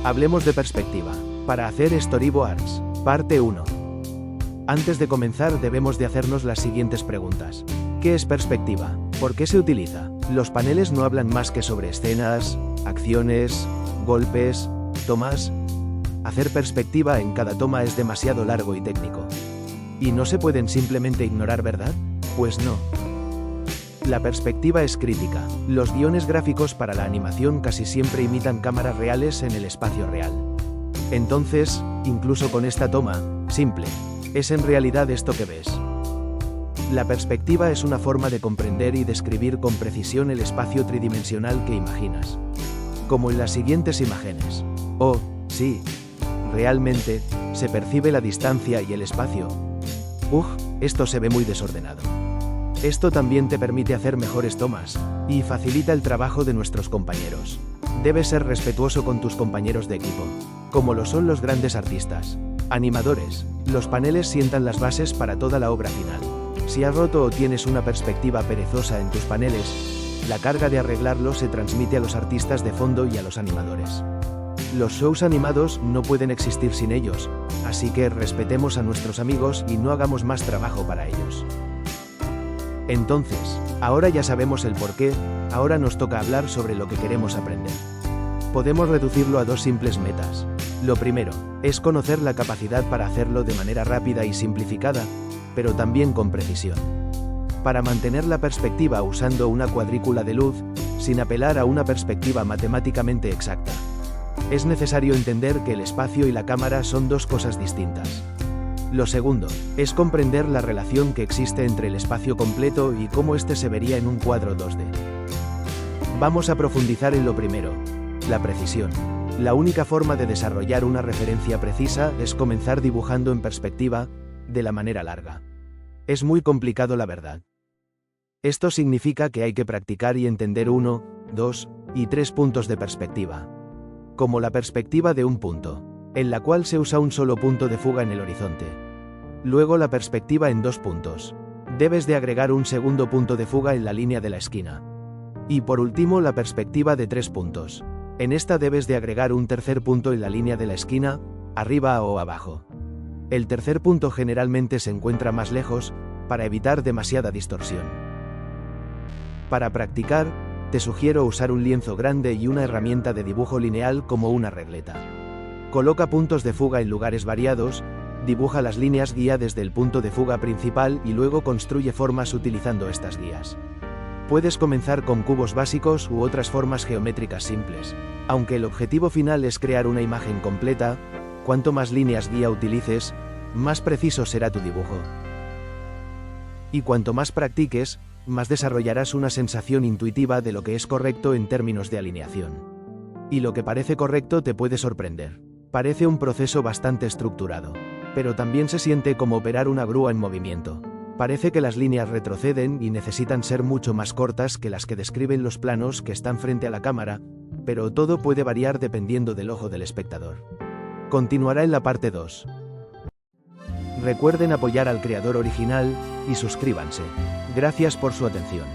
Hablemos de perspectiva. Para hacer storyboards. Parte 1. Antes de comenzar debemos de hacernos las siguientes preguntas. ¿Qué es perspectiva? ¿Por qué se utiliza? Los paneles no hablan más que sobre escenas, acciones, golpes, tomas. Hacer perspectiva en cada toma es demasiado largo y técnico. ¿Y no se pueden simplemente ignorar, verdad? Pues no. La perspectiva es crítica. Los guiones gráficos para la animación casi siempre imitan cámaras reales en el espacio real. Entonces, incluso con esta toma, simple, es en realidad esto que ves. La perspectiva es una forma de comprender y describir con precisión el espacio tridimensional que imaginas. Como en las siguientes imágenes. Oh, sí. Realmente, se percibe la distancia y el espacio. Esto se ve muy desordenado. Esto también te permite hacer mejores tomas, y facilita el trabajo de nuestros compañeros. Debes ser respetuoso con tus compañeros de equipo, como lo son los grandes artistas, animadores. Los paneles sientan las bases para toda la obra final. Si has roto o tienes una perspectiva perezosa en tus paneles, la carga de arreglarlo se transmite a los artistas de fondo y a los animadores. Los shows animados no pueden existir sin ellos, así que respetemos a nuestros amigos y no hagamos más trabajo para ellos. Entonces, ahora ya sabemos el porqué, ahora nos toca hablar sobre lo que queremos aprender. Podemos reducirlo a dos simples metas. Lo primero, es conocer la capacidad para hacerlo de manera rápida y simplificada, pero también con precisión. Para mantener la perspectiva usando una cuadrícula de luz, sin apelar a una perspectiva matemáticamente exacta. Es necesario entender que el espacio y la cámara son dos cosas distintas. Lo segundo, es comprender la relación que existe entre el espacio completo y cómo éste se vería en un cuadro 2D. Vamos a profundizar en lo primero, la precisión. La única forma de desarrollar una referencia precisa es comenzar dibujando en perspectiva, de la manera larga. Es muy complicado, la verdad. Esto significa que hay que practicar y entender 1, 2 y 3 puntos de perspectiva. Como la perspectiva de un punto, en la cual se usa un solo punto de fuga en el horizonte. Luego la perspectiva en 2 puntos. Debes de agregar un segundo punto de fuga en la línea de la esquina. Y por último la perspectiva de 3 puntos. En esta debes de agregar un tercer punto en la línea de la esquina, arriba o abajo. El tercer punto generalmente se encuentra más lejos, para evitar demasiada distorsión. Para practicar, te sugiero usar un lienzo grande y una herramienta de dibujo lineal como una regleta. Coloca puntos de fuga en lugares variados, dibuja las líneas guía desde el punto de fuga principal y luego construye formas utilizando estas guías. Puedes comenzar con cubos básicos u otras formas geométricas simples. Aunque el objetivo final es crear una imagen completa, cuanto más líneas guía utilices, más preciso será tu dibujo. Y cuanto más practiques, más desarrollarás una sensación intuitiva de lo que es correcto en términos de alineación. Y lo que parece correcto te puede sorprender. Parece un proceso bastante estructurado, pero también se siente como operar una grúa en movimiento. Parece que las líneas retroceden y necesitan ser mucho más cortas que las que describen los planos que están frente a la cámara, pero todo puede variar dependiendo del ojo del espectador. Continuará en la parte 2. Recuerden apoyar al creador original, y suscríbanse. Gracias por su atención.